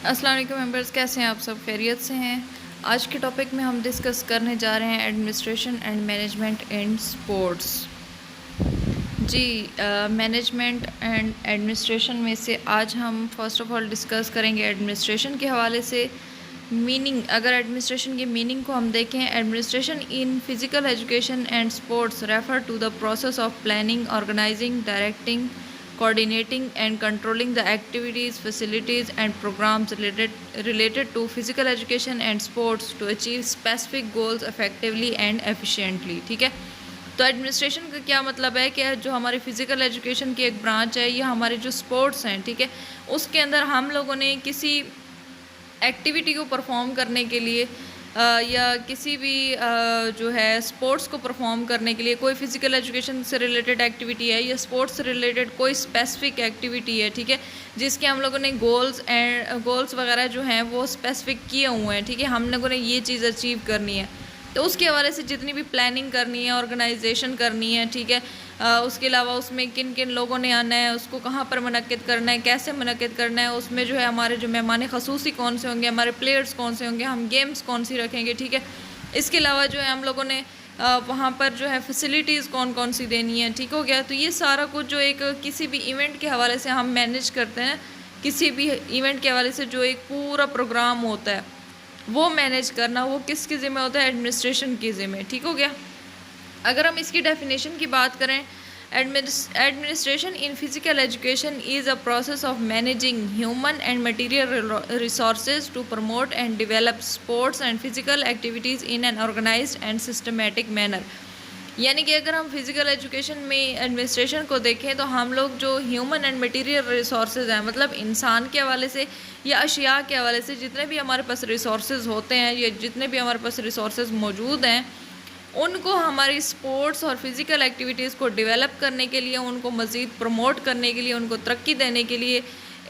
अस्सलाम वालेकुम मेंबर्स, कैसे हैं आप सब? खैरियत से हैं? आज के टॉपिक में हम डिस्कस करने जा रहे हैं administration and management in sports. जी, मैनेजमेंट एंड एडमिनिस्ट्रेशन में से आज हम फर्स्ट ऑफ ऑल डिस्कस करेंगे एडमिनिस्ट्रेशन के हवाले से मीनिंग। अगर एडमिनिस्ट्रेशन की मीनिंग को हम देखें, administration in physical education and sports refer to the process of planning, organising, directing, coordinating and controlling the activities, facilities and programs related to physical education and sports to achieve specific goals effectively and efficiently। ठीक है, तो administration का क्या मतलब है कि जो हमारी फ़िज़िकल एजुकेशन की एक ब्रांच है या हमारे जो स्पोर्ट्स हैं, ठीक है, उसके अंदर हम लोगों ने किसी एक्टिविटी को परफॉर्म करने के लिए या किसी भी जो है स्पोर्ट्स को परफॉर्म करने के लिए कोई फ़िज़िकल एजुकेशन से रिलेटेड एक्टिविटी है या स्पोर्ट्स से रिलेटेड कोई स्पेसिफिक एक्टिविटी है, ठीक है, जिसके हम लोगों ने गोल्स वगैरह जो हैं वो स्पेसिफिक किए हुए हैं, ठीक है, हम लोगों ने ये चीज़ अचीव करनी है, तो उसके हवाले से जितनी भी प्लानिंग करनी है, ऑर्गेनाइजेशन करनी है, ठीक है, उसके अलावा उसमें किन किन लोगों ने आना है, उसको कहाँ पर मुनक्किद करना है, कैसे मुनक्किद करना है, उसमें जो है हमारे जो मेहमान ख़ुसूसी कौन से होंगे, हमारे प्लेयर्स कौन से होंगे, हम गेम्स कौन सी रखेंगे, ठीक है। इसके अलावा जो है हम लोगों ने वहाँ पर जो है फैसिलिटीज़ कौन कौन सी देनी है, ठीक हो गया। तो ये सारा कुछ जो एक किसी भी इवेंट के हवाले से हम मैनेज करते हैं, किसी भी इवेंट के हवाले से जो एक पूरा प्रोग्राम होता है वो मैनेज करना, वो किसके ज़िम्मे होता है? एडमिनिस्ट्रेशन के ज़िम्मे, ठीक हो गया। अगर हम इसकी डेफिनेशन की बात करें, administration in physical education is a process of managing human and material resources to promote and develop sports and physical activities in an organised and systematic manner. यानी कि अगर हम फिज़िकल एजुकेशन में एडमिनिस्ट्रेशन को देखें तो हम लोग जो ह्यूमन एंड मटेरियल रिसोर्सेज हैं, मतलब इंसान के हवाले से या अशिया के हवाले से जितने भी हमारे पास रिसोर्सेज होते हैं या जितने भी हमारे पास रिसोर्सेज मौजूद हैं, उनको हमारी स्पोर्ट्स और फिज़िकल एक्टिविटीज़ को डेवलप करने के लिए, उनको मज़ीद प्रमोट करने के लिए, उनको तरक्की देने के लिए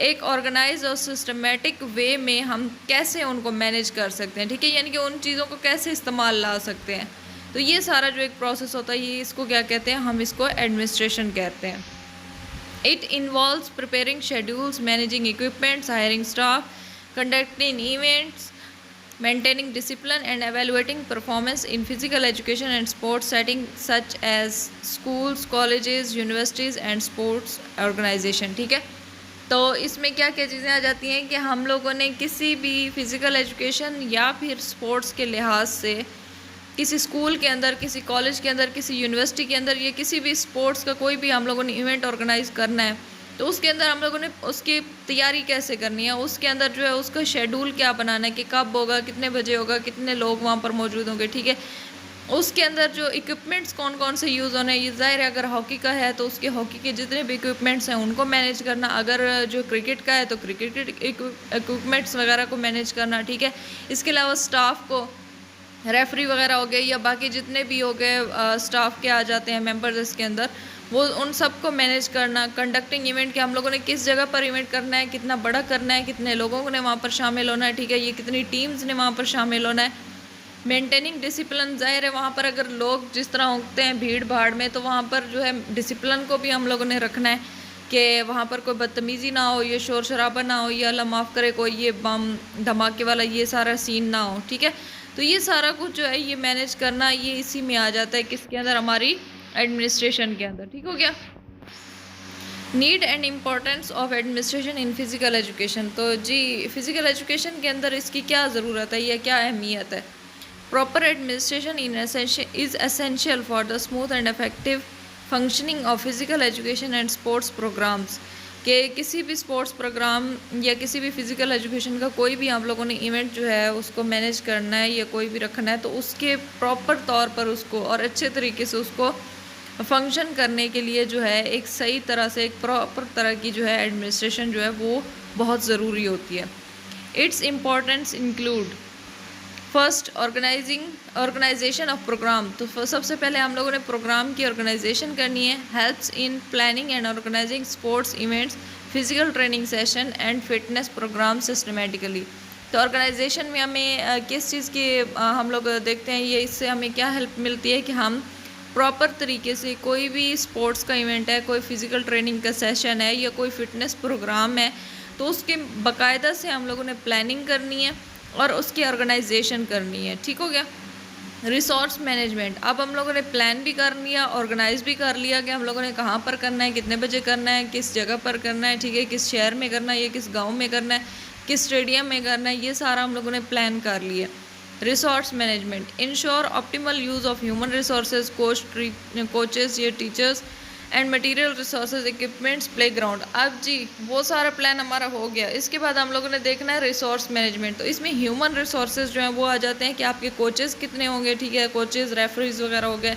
एक ऑर्गेनाइज और सिस्टमेटिक वे में हम कैसे उनको मैनेज कर सकते हैं, ठीक है, यानी कि उन चीज़ों को कैसे इस्तेमाल ला सकते हैं। तो ये सारा जो एक प्रोसेस होता है, ये इसको क्या कहते हैं? हम इसको एडमिनिस्ट्रेशन कहते हैं। It involves preparing schedules, managing equipments, hiring staff, conducting events, maintaining discipline and evaluating performance in physical education and sports settings such as schools, colleges, universities and sports organization। ठीक है, तो इसमें क्या क्या चीज़ें आ जाती हैं कि हम लोगों ने किसी भी फिज़िकल एजुकेशन या फिर स्पोर्ट्स के लिहाज से किसी स्कूल के अंदर, किसी कॉलेज के अंदर, किसी यूनिवर्सिटी के अंदर या किसी भी स्पोर्ट्स का कोई भी हम लोगों ने इवेंट ऑर्गेनाइज़ करना है, तो उसके अंदर हम लोगों ने उसकी तैयारी कैसे करनी है, उसके अंदर जो है उसका शेड्यूल क्या बनाना है कि कब होगा, कितने बजे होगा, कितने लोग वहाँ पर मौजूद होंगे, ठीक है। उसके अंदर जो इक्विपमेंट्स कौन कौन से यूज़ होने हैं, ये ज़ाहिर है अगर हॉकी का है तो उसके हॉकी के जितने भी इक्विपमेंट्स हैं उनको मैनेज करना, अगर जो क्रिकेट का है तो क्रिकेट के इक्विपमेंट्स वगैरह को मैनेज करना, ठीक है। इसके अलावा स्टाफ को, रेफरी वगैरह हो गए या बाकी जितने भी हो गए स्टाफ के आ जाते हैं मेंबर्स इसके अंदर, वो उन सब को मैनेज करना। कंडक्टिंग इवेंट के हम लोगों ने किस जगह पर इवेंट करना है, कितना बड़ा करना है, कितने लोगों ने वहाँ पर शामिल होना है, ठीक है, ये कितनी टीम्स ने वहाँ पर शामिल होना है। मेंटेनिंग डिसिप्लिन, ज़ाहिर है वहाँ पर अगर लोग जिस तरह होते हैं भीड़ भाड़ में, तो वहाँ पर जो है डिसिप्लिन को भी हम लोगों ने रखना है कि वहाँ पर कोई बदतमीज़ी ना हो, ये शोर शराबा ना हो, या अल्लाह माफ़ करे कोई ये बम धमाके वाला ये सारा सीन ना हो, ठीक है। तो ये सारा कुछ जो है ये मैनेज करना, ये इसी में आ जाता है, किसके अंदर? हमारी एडमिनिस्ट्रेशन के अंदर, ठीक हो गया। Need and importance of administration in physical education. तो जी, फ़िज़िकल एजुकेशन के अंदर इसकी क्या ज़रूरत है या क्या अहमियत है? Proper administration is essential for the smooth and effective functioning of physical education and sports programmes. कि किसी भी स्पोर्ट्स प्रोग्राम या किसी भी फ़िज़िकल एजुकेशन का कोई भी आप लोगों ने इवेंट जो है उसको मैनेज करना है या कोई भी रखना है, तो उसके प्रॉपर तौर पर उसको और अच्छे तरीके से उसको फंक्शन करने के लिए जो है एक सही तरह से, एक प्रॉपर तरह की जो है एडमिनिस्ट्रेशन जो है वो बहुत ज़रूरी होती है। Its importance include first organisation of programme. तो सबसे पहले हम लोगों ने प्रोग्राम की ऑर्गेनाइजेशन करनी है। Helps in planning and organising sports events, physical training session and fitness programme systematically. तो ऑर्गेनाइजेशन में हमें किस चीज़ की हम लोग देखते हैं, ये इससे हमें क्या हेल्प मिलती है कि हम प्रॉपर तरीके से कोई भी स्पोर्ट्स का इवेंट है, कोई फिज़िकल ट्रेनिंग का सेशन है या कोई फिटनेस प्रोग्राम है, तो उसके बाकायदा से हम लोगों ने प्लानिंग करनी है और उसकी ऑर्गेनाइजेशन करनी है। ठीक हो गया। रिसोर्स मैनेजमेंट, अब हम लोगों ने प्लान भी कर लिया, ऑर्गेनाइज भी कर लिया कि हम लोगों ने कहाँ पर करना है, कितने बजे करना है, किस जगह पर करना है, ठीक है, किस शहर में करना है, या किस गांव में करना है, किस स्टेडियम में करना है, ये सारा हम लोगों ने प्लान कर लिया। Resource management, ensure optimal use of human resources, coaches या teachers and material resources, equipments, playground. अब जी वो सारा प्लान हमारा हो गया। इसके बाद हम लोगों ने देखना है रिसोर्स मैनेजमेंट। तो इसमें ह्यूमन रिसोर्सेज जो हैं वो आ जाते हैं कि आपके कोचेस कितने होंगे, ठीक है, कोचेस, रेफरीज वगैरह हो गए,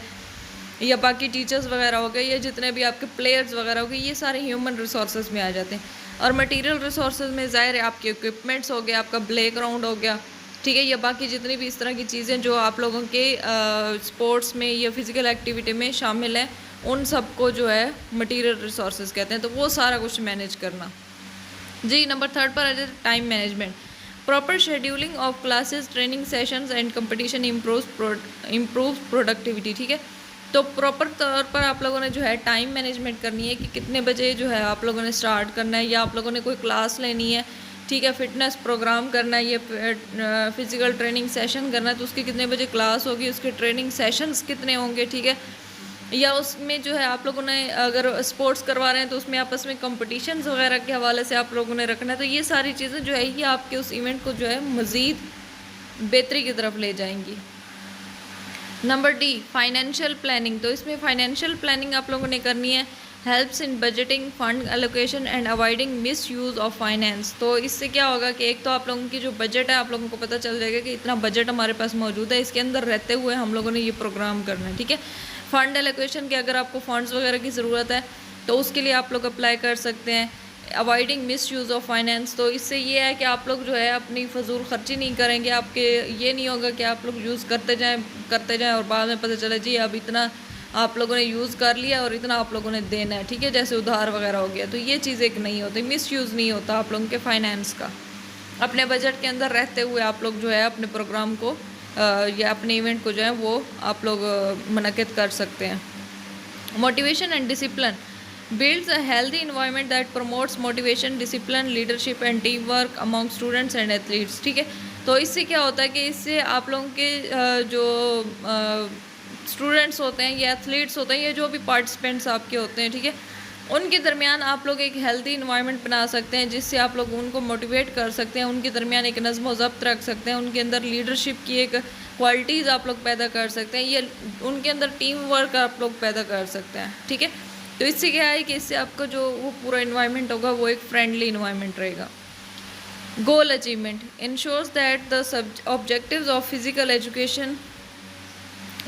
या बाकी टीचर्स वगैरह हो गए, या जितने भी आपके प्लेयर्स वगैरह हो गए, ये सारे ह्यूमन रिसोर्सेज में आ जाते हैं। और मटेरियल रिसोर्सेज में ज़ाहिर है आपके इक्विपमेंट्स हो गया, आपका प्ले ग्राउंड हो गया, ठीक है, या बाकी जितनी भी इस तरह की चीज़ें जो आप लोगों के स्पोर्ट्स में या फिज़िकल एक्टिविटी में शामिल हैं, उन सबको जो है मटेरियल रिसोर्सेज कहते हैं। तो वो सारा कुछ मैनेज करना। जी नंबर 3 पर आ जाए time management. Proper scheduling of classes, training sessions and competition improve productivity. ठीक है, तो प्रॉपर तौर पर आप लोगों ने जो है टाइम मैनेजमेंट करनी है कि कितने बजे जो है आप लोगों ने स्टार्ट करना है, या आप लोगों ने कोई क्लास लेनी है, ठीक है, फिटनेस प्रोग्राम करना है, या फिज़िकल ट्रेनिंग सेशन करना है, तो उसकी कितने बजे क्लास होगी, उसके ट्रेनिंग सेशंस कितने होंगे, ठीक है, या उसमें जो है आप लोगों ने अगर स्पोर्ट्स करवा रहे हैं तो उसमें आपस में कंपटीशंस वगैरह के हवाले से आप लोगों ने रखना है। तो ये सारी चीज़ें जो है ये आपके उस इवेंट को जो है मज़ीद बेहतरी की तरफ ले जाएंगी। Number D financial planning. तो इसमें फाइनेंशियल प्लानिंग आप लोगों ने करनी है। Helps in budgeting, fund allocation and avoiding miss use of finance. तो इससे क्या होगा कि एक तो आप लोगों की जो बजट है आप लोगों को पता चल जाएगा कि इतना बजट हमारे पास मौजूद है, इसके अंदर रहते हुए हम लोगों ने ये प्रोग्राम करना है। ठीक है, फ़ंड एलोकेशन के अगर आपको फ़ंड्स वगैरह की ज़रूरत है तो उसके लिए आप लोग अप्लाई कर सकते हैं। Avoiding miss use of finance, तो इससे ये है कि आप लोग जो है अपनी फजूल खर्ची नहीं करेंगे। आपके ये नहीं होगा कि आप लोग यूज़ करते जाएं और बाद में पता चले जी अब इतना आप लोगों ने यूज़ कर लिया और इतना आप लोगों ने देना है, ठीक है, जैसे उधार वगैरह हो गया। तो ये चीज़ एक नहीं होती, मिस यूज़ नहीं होता आप लोगों के फाइनेंस का। अपने बजट के अंदर रहते हुए आप लोग जो है अपने प्रोग्राम को या अपने इवेंट को जो है वो आप लोग मुनक्किद कर सकते हैं। Motivation and discipline builds a healthy environment that promotes motivation, discipline, leadership and team work among students and athletes. ठीक है, तो इससे क्या होता है कि इससे आप लोगों के जो स्टूडेंट्स होते हैं या एथलीट्स होते हैं या जो भी पार्टिसिपेंट्स आपके होते हैं, ठीक है, उनके दरमियान आप लोग एक हेल्दी इन्वायरमेंट बना सकते हैं जिससे आप लोग उनको मोटिवेट कर सकते हैं, उनके दरमियान एक नज़्म व ज़ब्त रख सकते हैं, उनके अंदर लीडरशिप की एक क्वालिटीज़ आप लोग पैदा कर सकते हैं, या उनके अंदर टीम वर्क आप लोग पैदा कर सकते हैं। ठीक है, तो इससे क्या है कि इससे आपका जो वो पूरा इन्वायरमेंट होगा वो एक फ्रेंडली इन्वायरमेंट रहेगा। Goal achievement ensures that the objectives of physical education,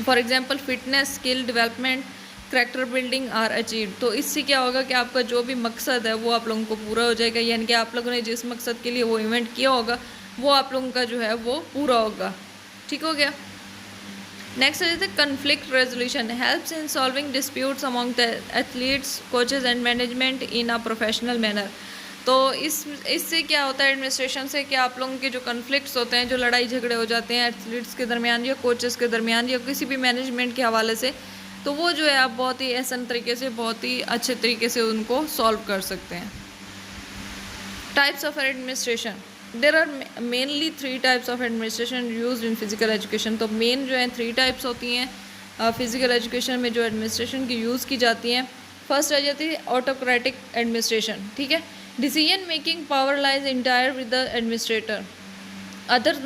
for example fitness, skill development, character building are achieve. तो इससे क्या होगा कि आपका जो भी मकसद है वो आप लोगों को पूरा हो जाएगा, यानी कि आप लोगों ने जिस मकसद के लिए वो इवेंट किया होगा वो आप लोगों का जो है वो पूरा होगा। ठीक हो गया। नेक्स्ट है conflict resolution helps in solving disputes among the athletes, coaches and management in a professional manner. तो इससे क्या होता है एडमिनिस्ट्रेशन से कि आप लोगों के जो कन्फ्लिक्ट्स होते हैं, जो लड़ाई झगड़े हो जाते हैं एथलीट्स के दरमियान या कोचेस के दरमियान या किसी भी मैनेजमेंट के हवाले से, तो वो जो है आप बहुत ही आसान तरीके से, बहुत ही अच्छे तरीके से उनको सॉल्व कर सकते हैं। Types of administration, there are mainly 3 types of administration use in physical education. तो मेन जो है 3 टाइप्स होती हैं फिजिकल एजुकेशन में जो एडमिनिस्ट्रेशन की यूज़ की जाती हैं। फर्स्ट आ जाती है ऑटोक्रेटिक एडमिनिस्ट्रेशन। ठीक है, decision making power lies entire with the administrator, others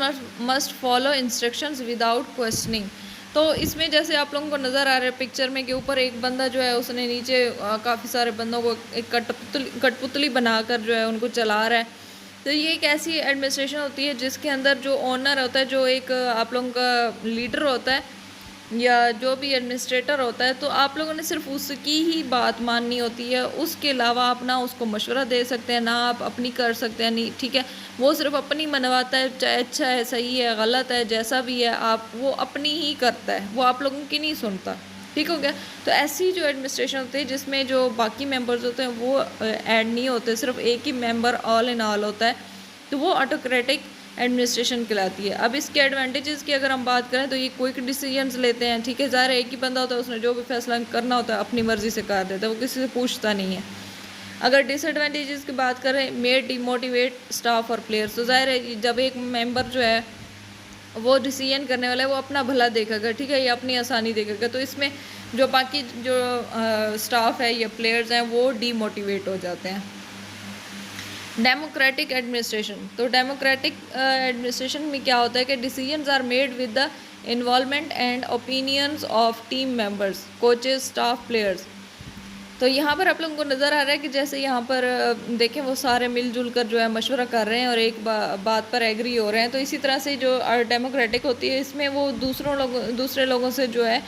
must follow instructions without questioning. तो इसमें जैसे आप लोगों को नज़र आ रहा है पिक्चर में कि ऊपर एक बंदा जो है उसने नीचे काफ़ी सारे बंदों को एक कठपुतली बनाकर जो है उनको चला रहा है। तो ये एक ऐसी एडमिनिस्ट्रेशन होती है जिसके अंदर जो ओनर होता है, जो एक आप लोगों का लीडर होता है या जो भी एडमिनिस्ट्रेटर होता है, तो आप लोगों ने सिर्फ उसकी ही बात माननी होती है, उसके अलावा आप ना उसको मशवरा दे सकते हैं, ना आप अपनी कर सकते हैं, नहीं। ठीक है, वो सिर्फ अपनी मनवाता है, चाहे अच्छा है, सही है, गलत है, जैसा भी है, आप वो अपनी ही करता है, वो आप लोगों की नहीं सुनता। ठीक हो गया। तो ऐसी जो एडमिनिस्ट्रेशन होती है जिसमें जो बाकी मेंबर्स होते हैं वो ऐड नहीं होते, सिर्फ एक ही मेंबर ऑल इन ऑल होता है, तो वो ऑटोक्रेटिक एडमिनिस्ट्रेशन कहलाती है। अब इसके एडवांटेजेस की अगर हम बात करें तो ये क्विक डिसीजंस लेते हैं। ठीक है, ज़ाहिर एक ही बंदा होता है, उसने जो भी फैसला करना होता है अपनी मर्ज़ी से कर देता है, वो किसी से पूछता नहीं है। अगर डिसएडवांटेजेस की बात करें, मे डिमोटिवेट स्टाफ और प्लेयर्स। तो ज़ाहिर है जब एक मेंबर जो है वो डिसीजन करने वाला है वो अपना भला देखेगा, ठीक है, या अपनी आसानी देखेगा, तो इसमें जो बाकी जो स्टाफ है या प्लेयर्स हैं वो डीमोटिवेट हो जाते हैं। Democratic administration. तो डेमोक्रेटिक एडमिनिस्ट्रेशन में क्या होता है कि decisions are made with the involvement and opinions of team members, coaches, staff, players. तो यहाँ पर आप लोगों को नज़र आ रहा है कि जैसे यहाँ पर देखें वो सारे मिलजुल कर जो है मशवरा कर रहे हैं और एक बात पर एग्री हो रहे हैं। तो इसी तरह से जो डेमोक्रेटिक होती है इसमें वो दूसरे लोगों से जो है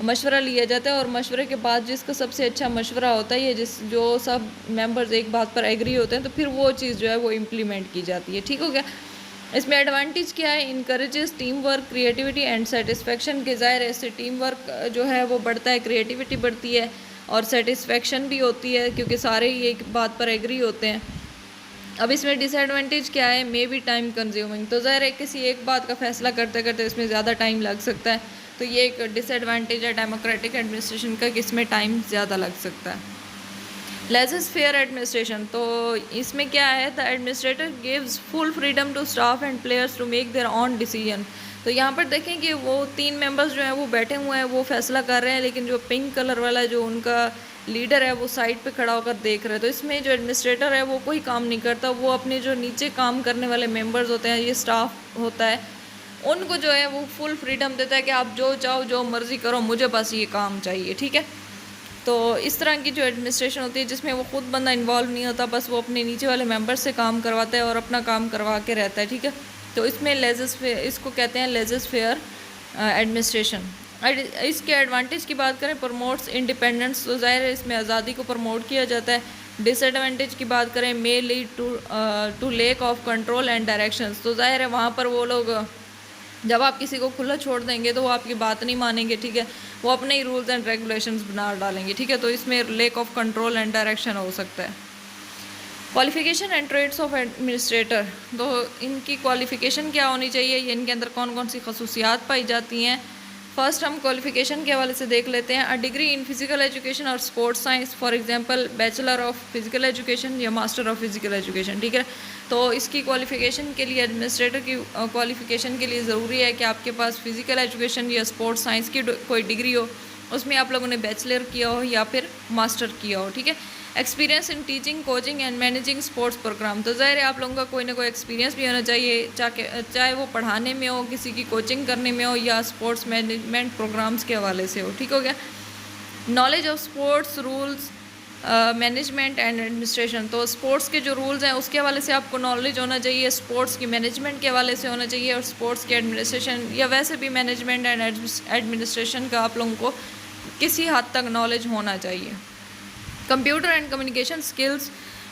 मशवरा लिया जाता है और मशवरे के बाद जिसका सबसे अच्छा मशवरा होता है या जो सब मेंबर्स एक बात पर एग्री होते हैं तो फिर वो चीज़ जो है वो इम्प्लीमेंट की जाती है। ठीक हो गया। इसमें एडवांटेज क्या है, encourages team work, creativity and satisfaction के। ज़ाहिर है इससे टीम वर्क जो है वो बढ़ता है, क्रिएटिविटी बढ़ती है और सेटिस्फेक्शन भी होती है क्योंकि सारे ही एक बात पर एग्री होते हैं। अब इसमें डिसएडवांटेज क्या है, मे बी टाइम कंज्यूमिंग। तो ज़ाहिर है किसी एक बात का फैसला करते करते इसमें ज़्यादा टाइम लग सकता है, तो ये एक डिसएडवांटेज है डेमोक्रेटिक एडमिनिस्ट्रेशन का कि इसमें टाइम ज़्यादा लग सकता है। Laissez faire administration. तो इसमें क्या है, the administrator gives full freedom to staff and players to make their own decision. तो यहाँ पर देखें कि वो 3 मेंबर्स जो हैं वो बैठे हुए हैं, वो फैसला कर रहे हैं, लेकिन जो पिंक कलर वाला जो उनका लीडर है वो साइड पे खड़ा होकर देख रहे हैं। तो इसमें जो एडमिनिस्ट्रेटर है वो कोई काम नहीं करता, वो अपने जो नीचे काम करने वाले मेंबर्स होते हैं, ये स्टाफ होता है, उनको जो है वो फुल फ्रीडम देता है कि आप जो चाहो जो मर्ज़ी करो, मुझे बस ये काम चाहिए। ठीक है। तो इस तरह की जो एडमिनिस्ट्रेशन होती है जिसमें वो खुद बंदा इन्वॉल्व नहीं होता, बस वो अपने नीचे वाले मेंबर से काम करवाता है और अपना काम करवा के रहता है। ठीक है। तो इसमें इसको कहते हैं लेजेस फेयर एडमिनिस्ट्रेशन। इसके एडवांटेज की बात करें, प्रमोट्स इंडिपेंडेंस। तो ज़ाहिर है इसमें आज़ादी को प्रमोट किया जाता है। डिसएडवांटेज की बात करें, may lead to lack of control and directions. तो ज़ाहिर है वहाँ पर वो लोग जब आप किसी को खुला छोड़ देंगे तो वो आपकी बात नहीं मानेंगे। ठीक है। वो अपने ही रूल्स एंड रेगुलेशंस बना डालेंगे। ठीक है। तो इसमें lack of control and direction हो सकता है। Qualification and traits of administrator. तो इनकी क्वालिफिकेशन क्या होनी चाहिए, ये इनके अंदर कौन कौन सी खसूसियात पाई जाती हैं। फर्स्ट हम क्वालिफिकेशन के हवाले से देख लेते हैं। A degree in physical education और sports science, for example bachelor of physical education या मास्टर ऑफ फिजिकल एजुकेशन। ठीक है। तो इसकी क्वालिफिकेशन के लिए, एडमिनिस्ट्रेटर की क्वालिफिकेशन के लिए ज़रूरी है कि आपके पास फिजिकल एजुकेशन या स्पोर्ट्स साइंस की कोई डिग्री हो, उसमें आप लोगों ने बैचलर किया हो या फिर मास्टर किया हो। ठीक है। Experience in teaching, coaching and managing sports programme. तो ज़ाहिर है आप लोगों का कोई ना कोई एक्सपीरियंस भी होना चाहिए, चाहे वो पढ़ाने में हो, किसी की कोचिंग करने में हो या स्पोर्ट्स मैनेजमेंट प्रोग्राम्स के हवाले से हो। ठीक हो गया। Knowledge of sports rules, management and administration. तो स्पोर्ट्स के जो रूल्स हैं उसके हवाले से आपको नॉलेज होना चाहिए, स्पोर्ट्स की मैनेजमेंट के हवाले से होना चाहिए और स्पोर्ट्स के एडमिनिस्ट्रेशन या वैसे भी मैनेजमेंट एंड एडमिनिस्ट्रेशन का आप लोगों को किसी हद तक नॉलेज होना चाहिए। Computer and communication skills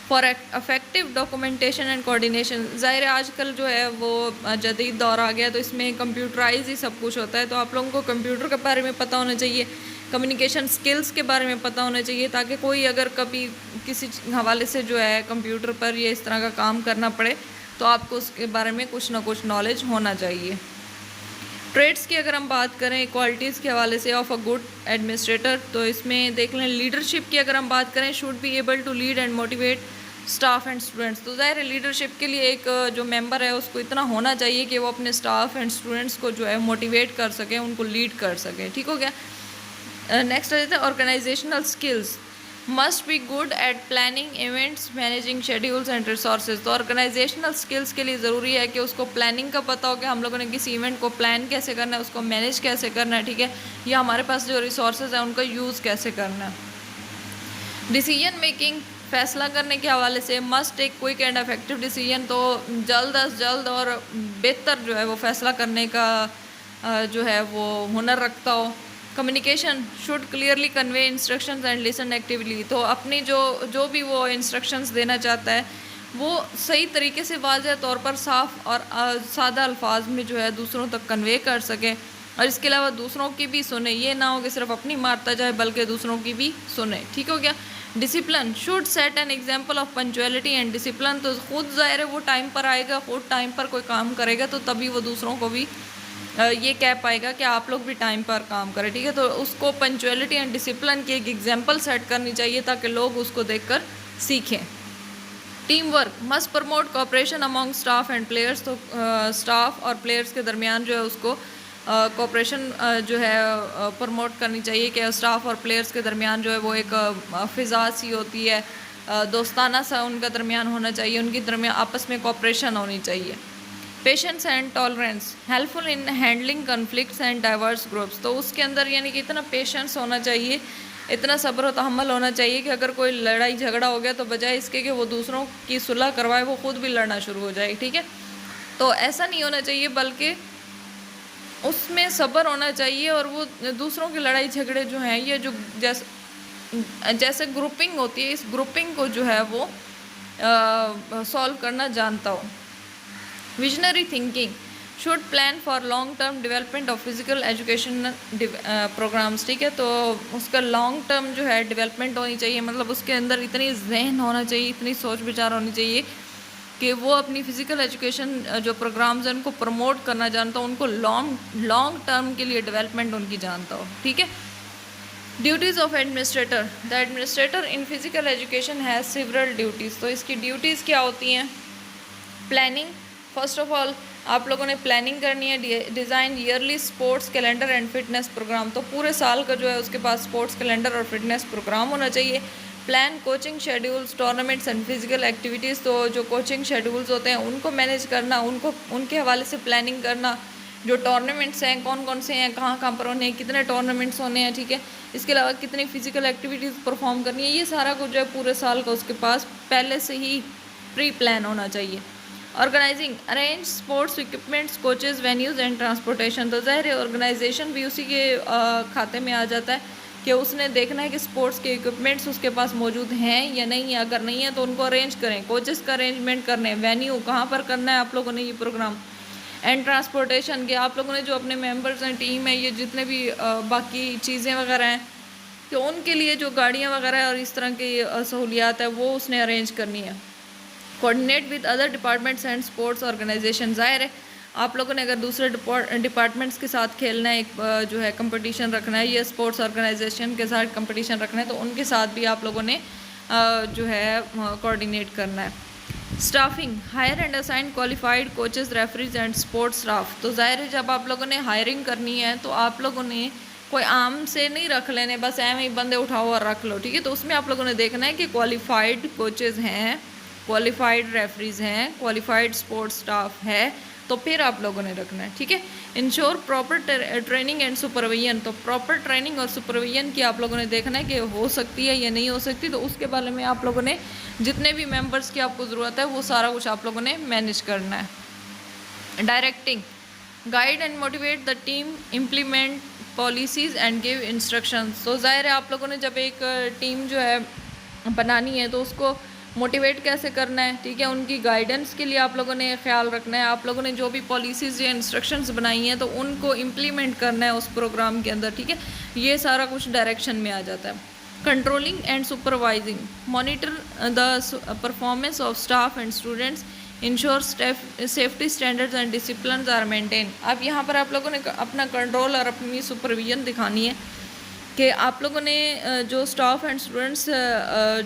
for effective documentation and coordination. ज़ाहिर है आजकल जो है वो जदीद दौर आ गया, तो इसमें कंप्यूटराइज ही सब कुछ होता है, तो आप लोगों को कंप्यूटर के बारे में पता होना चाहिए, कम्युनिकेशन स्किल्स के बारे में पता होना चाहिए, ताकि कोई अगर कभी किसी हवाले से जो है कंप्यूटर पर ये इस तरह का काम करना पड़े तो आपको उसके बारे में कुछ ना कुछ नॉलेज होना चाहिए। ट्रेड्स की अगर हम बात करें क्वालिटीज़ के हवाले से ऑफ अ गुड एडमिनिस्ट्रेटर, तो इसमें देख लें लीडरशिप की अगर हम बात करें, should be able to lead and motivate staff and students. तो ज़ाहिर है लीडरशिप के लिए एक जो मेंबर है उसको इतना होना चाहिए कि वो अपने स्टाफ एंड स्टूडेंट्स को जो है मोटिवेट कर सकें, उनको लीड कर सकें। ठीक हो गया। नेक्स्ट आ जाता है organisational skills. Must be good at planning events, managing schedules and resources. तो ऑर्गेनाइजेशनल स्किल्स के लिए ज़रूरी है कि उसको प्लानिंग का पता हो कि हम लोगों ने किसी इवेंट को प्लान कैसे करना है, उसको मैनेज कैसे करना है। ठीक है। या हमारे पास जो रिसोर्सेज हैं उनका यूज़ कैसे करना है। डिसीजन मेकिंग, फैसला करने के हवाले से must take quick and effective decision. तो जल्द अज जल्द और बेहतर जो है वो फैसला करने का जो है वो हुनर रखता हो। Communication, should clearly convey instructions and listen actively. तो अपनी जो भी वो इंस्ट्रक्शंस देना चाहता है वो सही तरीके से वाज़ेह तौर पर साफ़ और सादा अल्फाज में जो है दूसरों तक कन्वे कर सके, और इसके अलावा दूसरों की भी सुने, ये ना हो कि सिर्फ अपनी मारता जाए बल्कि दूसरों की भी सुने। ठीक हो गया। Discipline, should set an example of punctuality and discipline. तो खुद ज़ाहिर है वो टाइम पर आएगा, खुद टाइम पर कोई काम करेगा तो तभी वो दूसरों को भी ये कह पाएगा कि आप लोग भी टाइम पर काम करें। ठीक है। तो उसको पंचुअलिटी एंड डिसिप्लिन की एक एग्जांपल सेट करनी चाहिए ताकि लोग उसको देखकर सीखें। Team work must promote cooperation among staff and players, तो स्टाफ और प्लेयर्स के दरमियान जो है उसको कोऑपरेशन जो है प्रमोट करनी चाहिए कि स्टाफ और प्लेयर्स के दरमियान जो है वो एक फ़िज़ा सी होती है, दोस्ताना सा उनका दरमियान होना चाहिए, उनकी दरमियान आपस में कोऑपरेशन होनी चाहिए। Patience and tolerance helpful in handling conflicts and diverse groups, तो उसके अंदर यानी कि इतना पेशेंस होना चाहिए, इतना सब्र और तहम्मुल होना चाहिए कि अगर कोई लड़ाई झगड़ा हो गया तो बजाय इसके कि वो दूसरों की सुलह करवाए वो खुद भी लड़ना शुरू हो जाए। ठीक है, तो ऐसा नहीं होना चाहिए, बल्कि उसमें सब्र होना चाहिए और वो दूसरों की लड़ाई झगड़े जो हैं ये जो जैसे ग्रुपिंग होती है, इस ग्रुपिंग को जो है वो सॉल्व करना जानता हो। Visionary thinking should plan for long term development of physical education programmes. ठीक है, तो उसका लॉन्ग टर्म जो है डेवलपमेंट होनी चाहिए, मतलब उसके अंदर इतनी जहन होना चाहिए, इतनी सोच विचार होनी चाहिए कि वो अपनी फ़िज़िकल एजुकेशन जो प्रोग्राम्स हैं उनको प्रमोट करना जानता हो, उनको लॉन्ग टर्म के लिए डेवलपमेंट उनकी जानता हो। ठीक है, duties of administrator the administrator in physical education has several duties, तो इसकी ड्यूटीज़ क्या होती हैं। प्लानिंग, फर्स्ट ऑफ ऑल आप लोगों ने प्लानिंग करनी है। Design yearly sports calendar and fitness programme, तो पूरे साल का जो है उसके पास स्पोर्ट्स कैलेंडर और फिटनेस प्रोग्राम होना चाहिए। Plan coaching schedules tournaments and physical activities, तो जो कोचिंग शेड्यूल्स होते हैं उनको मैनेज करना, उनको उनके हवाले से प्लानिंग करना। जो टूर्नामेंट्स हैं कौन कौन से हैं, कहाँ कहाँ पर होने हैं, कितने टूर्नामेंट्स होने हैं। ठीक है, इसके अलावा कितनी फिजिकल एक्टिविटीज़ परफॉर्म करनी है, ये सारा कुछ जो है पूरे साल का उसके पास पहले से ही प्री प्लान होना चाहिए। Organising arrange sports equipments coaches venues and transportation, तो ज़ाहिर है ऑर्गेनाइजेशन भी उसी के खाते में आ जाता है कि उसने देखना है कि स्पोर्ट्स के इक्विपमेंट्स उसके पास मौजूद हैं या नहीं है। अगर नहीं है तो उनको अरेंज करें, कोचेस का अरेंजमेंट करने, वेन्यू कहाँ पर करना है आप लोगों ने ये प्रोग्राम, एंड ट्रांसपोर्टेशन के आप लोगों ने जो अपने मेंबर्स हैं, टीम है, ये जितने भी बाकी चीज़ें वगैरह हैं तो उनके लिए जो गाड़ियाँ वगैरह है और इस तरह की सहूलियात है वो उसने अरेंज करनी है। Coordinate with other departments and sports organisation, ज़ाहिर है आप लोगों ने अगर दूसरे डिपार्टमेंट्स के साथ खेलना है, एक जो है कंपटीशन रखना है या स्पोर्ट्स ऑर्गेनाइजेशन के साथ कंपटीशन रखना है, तो उनके साथ भी आप लोगों ने जो है कोऑर्डिनेट करना है। Staffing hire and assign qualified coaches referees and sports staff, तो ज़ाहिर है जब आप लोगों ने हायरिंग करनी है तो आप लोगों ने कोई आम से नहीं रख लेने, बस ऐसे ही बंदे उठाओ और रख लो। ठीक है, तो उसमें आप लोगों ने देखना है कि क्वालिफाइड कोचेज़ हैं, क्वालिफाइड रेफरीज हैं, क्वालिफाइड स्पोर्ट्स स्टाफ है, तो फिर आप लोगों ने रखना है। ठीक है, ensure proper training and supervision, तो प्रॉपर ट्रेनिंग और सुपरविजन की आप लोगों ने देखना है कि हो सकती है या नहीं हो सकती, तो उसके बारे में आप लोगों ने जितने भी मेंबर्स की आपको ज़रूरत है वो सारा कुछ आप लोगों ने मैनेज करना है। Directing guide and motivate the team implement policies and give instructions, तो ज़ाहिर है आप लोगों ने जब एक टीम जो है बनानी है तो उसको मोटिवेट कैसे करना है। ठीक है, उनकी गाइडेंस के लिए आप लोगों ने ख्याल रखना है, आप लोगों ने जो भी पॉलिसीज़ या इंस्ट्रक्शंस बनाई हैं तो उनको इम्प्लीमेंट करना है उस प्रोग्राम के अंदर। ठीक है, ये सारा कुछ डायरेक्शन में आ जाता है। Controlling and supervising monitor the performance of staff and students ensure safety standards and discipline are maintain, अब यहाँ पर आप लोगों ने अपना कंट्रोल और अपनी सुपरविजन दिखानी है कि आप लोगों ने जो स्टाफ एंड स्टूडेंट्स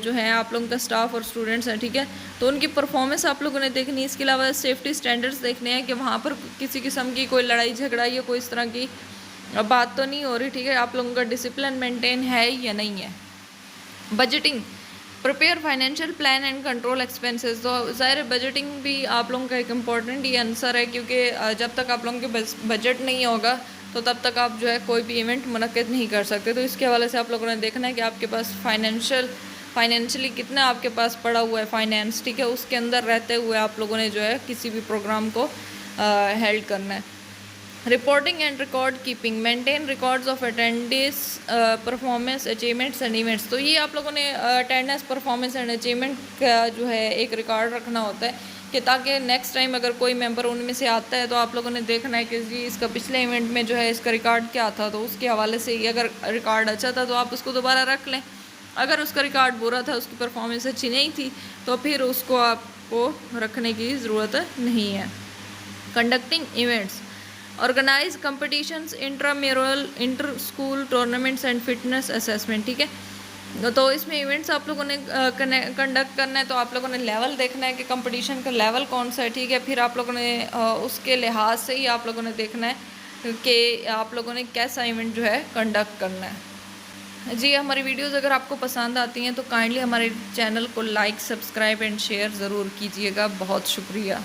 जो हैं, आप लोगों का स्टाफ और स्टूडेंट्स हैं, ठीक है, तो उनकी परफॉर्मेंस आप लोगों ने देखनी है। इसके अलावा सेफ्टी स्टैंडर्ड्स देखने हैं कि वहाँ पर किसी किस्म की कोई लड़ाई झगड़ा या कोई इस तरह की बात तो नहीं हो रही। ठीक है, आप लोगों का डिसिप्लिन मेंटेन है या नहीं है। Budgeting prepare financial plan and control expenses, तो ज़ाहिर बजटिंग भी आप लोगों का एक इम्पॉर्टेंट ही आंसर है, क्योंकि जब तक आप लोगों के बजट नहीं होगा तो तब तक आप जो है कोई भी इवेंट मुनक्किद नहीं कर सकते। तो इसके हवाले से आप लोगों ने देखना है कि आपके पास फाइनेंशियली कितना आपके पास पड़ा हुआ है फाइनेंस। ठीक है, उसके अंदर रहते हुए आप लोगों ने जो है किसी भी प्रोग्राम को हेल्ड करना है। Reporting and record keeping maintain records of attendance performance achievements and events, तो ये आप लोगों ने अटेंडेंस परफॉर्मेंस एंड अचीवमेंट का जो है एक रिकॉर्ड रखना होता है कि ताकि नेक्स्ट टाइम अगर कोई मेंबर उनमें से आता है तो आप लोगों ने देखना है कि जी इसका पिछले इवेंट में जो है इसका रिकॉर्ड क्या था, तो उसके हवाले से ही अगर रिकॉर्ड अच्छा था तो आप उसको दोबारा रख लें, अगर उसका रिकॉर्ड बुरा था, उसकी परफॉर्मेंस अच्छी नहीं थी, तो फिर उसको आपको रखने की ज़रूरत नहीं है। Conducting events organise competitions intramural inter school tournaments and fitness assessment, ठीक है, तो इसमें इवेंट्स आप लोगों ने कंडक्ट करना है, तो आप लोगों ने लेवल देखना है कि कंपटीशन का लेवल कौन सा है, ठीक है। फिर आप लोगों ने उसके लिहाज से ही आप लोगों ने देखना है कि आप लोगों ने कैसा इवेंट जो है कंडक्ट करना है। जी, हमारी वीडियोस अगर आपको पसंद आती हैं तो काइंडली हमारे चैनल को लाइक, सब्सक्राइब एंड शेयर ज़रूर कीजिएगा। बहुत शुक्रिया।